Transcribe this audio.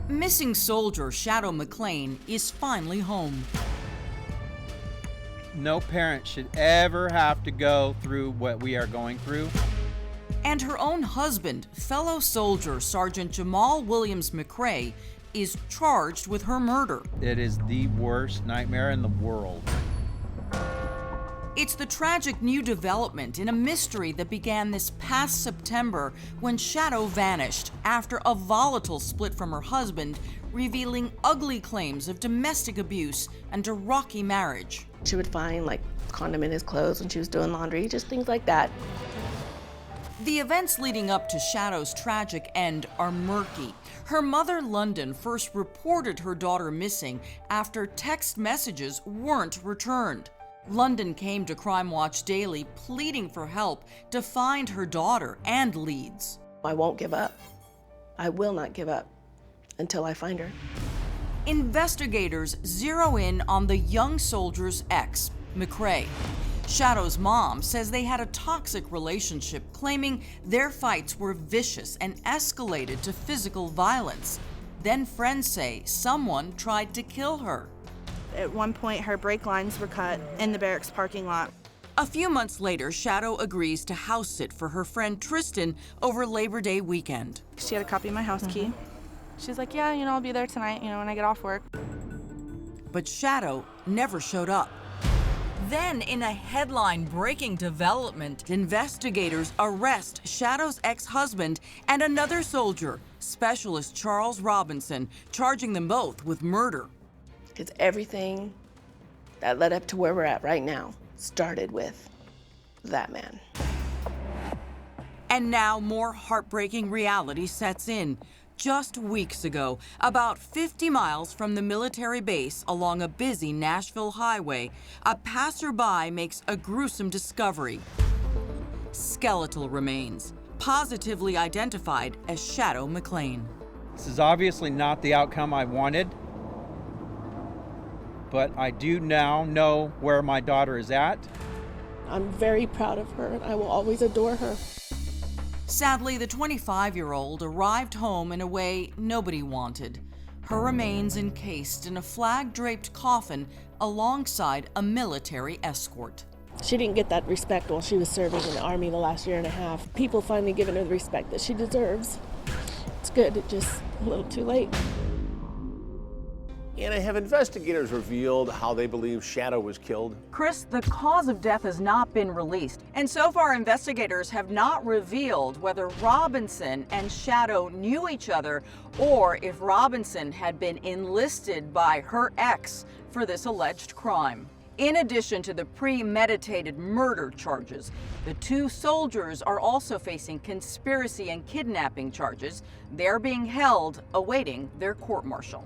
Missing soldier Shadow McClaine is finally home. No parent should ever have to go through what we are going through. And her own husband, fellow soldier Sergeant Jamal Williams-McCray, is charged with her murder. It is the worst nightmare in the world. It's the tragic new development in a mystery that began this past September when Shadow vanished after a volatile split from her husband, revealing ugly claims of domestic abuse and a rocky marriage. She would find like condom in his clothes when she was doing laundry, just things like that. The events leading up to Shadow's tragic end are murky. Her mother, London, first reported her daughter missing after text messages weren't returned. London came to Crime Watch Daily pleading for help to find her daughter and leads. I won't give up. I will not give up until I find her. Investigators zero in on the young soldier's ex, McCray. Shadow's mom says they had a toxic relationship, claiming their fights were vicious and escalated to physical violence. Then friends say someone tried to kill her. At one point, her brake lines were cut in the barracks parking lot. A few months later, Shadow agrees to house sit for her friend Trystan over Labor Day weekend. She had a copy of my house key. She's like, yeah, I'll be there tonight, when I get off work. But Shadow never showed up. Then, in a headline-breaking development, investigators arrest Shadow's ex-husband and another soldier, Specialist Charles Robinson, charging them both with murder. Because everything that led up to where we're at right now started with that man. And now more heartbreaking reality sets in. Just weeks ago, about 50 miles from the military base along a busy Nashville highway, a passerby makes a gruesome discovery. Skeletal remains, positively identified as Shadow McClaine. This is obviously not the outcome I wanted, but I do now know where my daughter is at. I'm very proud of her, and I will always adore her. Sadly, the 25-year-old arrived home in a way nobody wanted. Her remains encased in a flag-draped coffin alongside a military escort. She didn't get that respect while she was serving in the Army the last year and a half. People finally giving her the respect that she deserves. It's good, it's just a little too late. Anna, have investigators revealed how they believe Shadow was killed? Chris, the cause of death has not been released. And so far, investigators have not revealed whether Robinson and Shadow knew each other or if Robinson had been enlisted by her ex for this alleged crime. In addition to the premeditated murder charges, the two soldiers are also facing conspiracy and kidnapping charges. They're being held awaiting their court-martial.